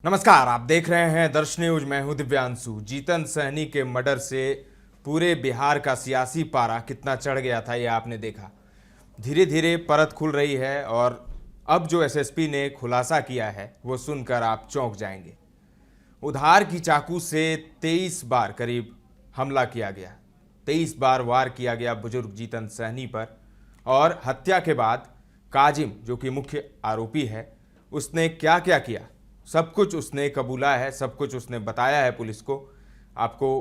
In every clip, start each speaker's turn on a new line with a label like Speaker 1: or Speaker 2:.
Speaker 1: नमस्कार, आप देख रहे हैं दर्श न्यूज। मैं हूं दिव्यांशु। जीतन सहनी के मर्डर से पूरे बिहार का सियासी पारा कितना चढ़ गया था, ये आपने देखा। धीरे धीरे परत खुल रही है और अब जो एसएसपी ने खुलासा किया है वो सुनकर आप चौंक जाएंगे। उधार की चाकू से 23 बार करीब हमला किया गया, 23 बार वार किया गया बुजुर्ग जीतन सहनी पर। और हत्या के बाद काजिम, जो कि मुख्य आरोपी है, उसने क्या क्या किया, सब कुछ उसने कबूला है, सब कुछ उसने बताया है पुलिस को। आपको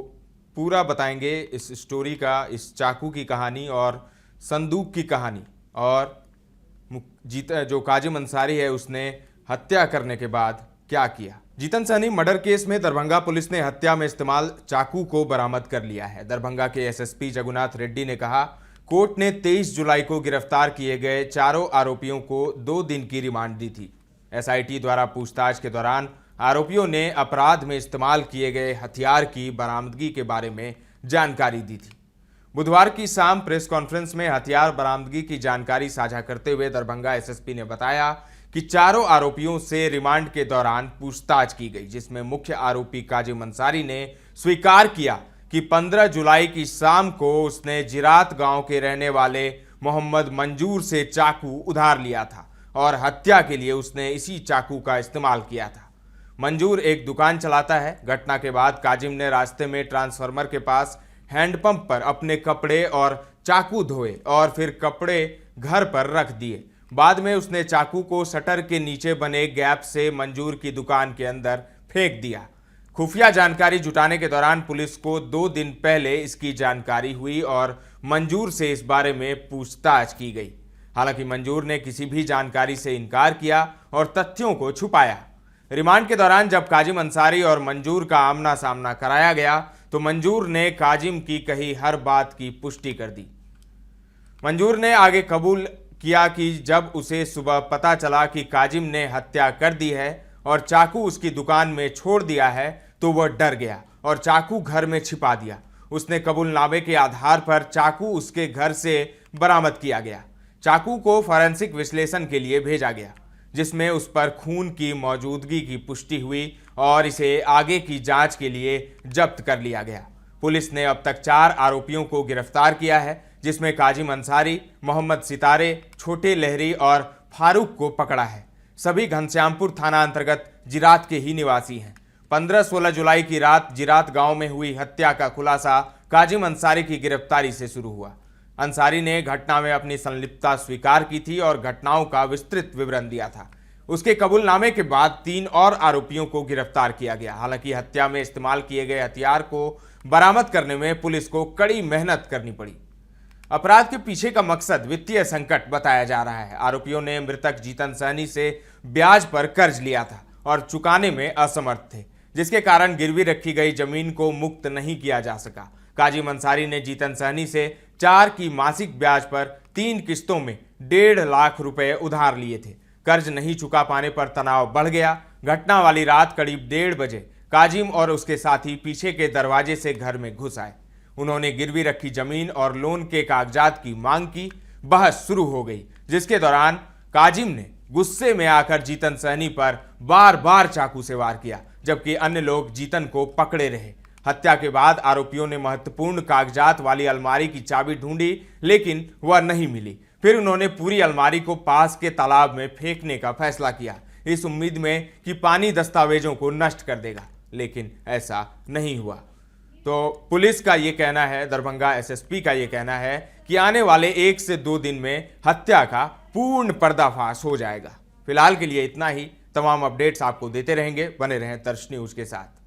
Speaker 1: पूरा बताएंगे इस स्टोरी का, इस चाकू की कहानी और संदूक की कहानी, और जो काजिम अंसारी है उसने हत्या करने के बाद क्या किया। जीतन सहनी मर्डर केस में दरभंगा पुलिस ने हत्या में इस्तेमाल चाकू को बरामद कर लिया है। दरभंगा के एसएसपी जगुनाथ रेड्डी ने कहा, कोर्ट ने 23 जुलाई को गिरफ्तार किए गए चारों आरोपियों को 2 दिन की रिमांड दी थी। एसआईटी द्वारा पूछताछ के दौरान आरोपियों ने अपराध में इस्तेमाल किए गए हथियार की बरामदगी के बारे में जानकारी दी थी। बुधवार की शाम प्रेस कॉन्फ्रेंस में हथियार बरामदगी की जानकारी साझा करते हुए दरभंगा एसएसपी ने बताया कि चारों आरोपियों से रिमांड के दौरान पूछताछ की गई, जिसमें मुख्य आरोपी काजिम अंसारी ने स्वीकार किया कि 15 जुलाई की शाम को उसने जिरात गांव के रहने वाले मोहम्मद मंजूर से चाकू उधार लिया था और हत्या के लिए उसने इसी चाकू का इस्तेमाल किया था। मंजूर एक दुकान चलाता है। घटना के बाद काजिम ने रास्ते में ट्रांसफार्मर के पास हैंडपंप पर अपने कपड़े और चाकू धोए और फिर कपड़े घर पर रख दिए। बाद में उसने चाकू को शटर के नीचे बने गैप से मंजूर की दुकान के अंदर फेंक दिया। खुफिया जानकारी जुटाने के दौरान पुलिस को 2 दिन पहले इसकी जानकारी हुई और मंजूर से इस बारे में पूछताछ की गई। हालांकि मंजूर ने किसी भी जानकारी से इनकार किया और तथ्यों को छुपाया। रिमांड के दौरान जब काजिम अंसारी और मंजूर का आमना सामना कराया गया तो मंजूर ने काजिम की कही हर बात की पुष्टि कर दी। मंजूर ने आगे कबूल किया कि जब उसे सुबह पता चला कि काजिम ने हत्या कर दी है और चाकू उसकी दुकान में छोड़ दिया है तो वह डर गया और चाकू घर में छिपा दिया। उसने कबूलनामे के आधार पर चाकू उसके घर से बरामद किया गया। चाकू को फॉरेंसिक विश्लेषण के लिए भेजा गया, जिसमें उस पर खून की मौजूदगी की पुष्टि हुई और इसे आगे की जांच के लिए जब्त कर लिया गया। पुलिस ने अब तक 4 आरोपियों को गिरफ्तार किया है, जिसमें काजिम अंसारी, मोहम्मद सितारे, छोटे लहरी और फारूक को पकड़ा है। सभी घनश्यामपुर थाना अंतर्गत जिरात के ही निवासी हैं। 15-16 जुलाई की रात जिरात गांव में हुई हत्या का खुलासा काजिम अंसारी की गिरफ्तारी से शुरू हुआ। अंसारी ने घटना में अपनी संलिप्तता स्वीकार की थी और घटनाओं का विस्तृत विवरण दिया था। उसके कबूलनामे के बाद 3 और आरोपियों को गिरफ्तार किया गया। हालांकि हत्या में इस्तेमाल किए गए हथियार को बरामद करने में पुलिस को कड़ी मेहनत करनी पड़ी। अपराध के पीछे का मकसद वित्तीय संकट बताया जा रहा है। आरोपियों ने मृतक जीतन सहनी से ब्याज पर कर्ज लिया था और चुकाने में असमर्थ थे, जिसके कारण गिरवी रखी गई जमीन को मुक्त नहीं किया जा सका। काजिम अंसारी ने जीतन सहनी से 4 की मासिक ब्याज पर 3 किस्तों में 1.5 लाख रुपए उधार लिए थे। कर्ज नहीं चुका पाने पर तनाव बढ़ गया। घटना वाली रात करीब 1:30 बजे काजिम और उसके साथी पीछे के दरवाजे से घर में घुस आए। उन्होंने गिरवी रखी जमीन और लोन के कागजात की मांग की। बहस शुरू हो गई, जिसके दौरान काजिम ने गुस्से में आकर जीतन सहनी पर बार बार चाकू से वार किया, जबकि अन्य लोग जीतन को पकड़े रहे। हत्या के बाद आरोपियों ने महत्वपूर्ण कागजात वाली अलमारी की चाबी ढूंढी, लेकिन वह नहीं मिली। फिर उन्होंने पूरी अलमारी को पास के तालाब में फेंकने का फैसला किया, इस उम्मीद में कि पानी दस्तावेजों को नष्ट कर देगा, लेकिन ऐसा नहीं हुआ। तो पुलिस का ये कहना है, दरभंगा एसएसपी का ये कहना है कि आने वाले 1 से 2 दिन में हत्या का पूर्ण पर्दाफाश हो जाएगा। फिलहाल के लिए इतना ही। तमाम अपडेट्स आपको देते रहेंगे। बने रहें दर्श न्यूज के साथ।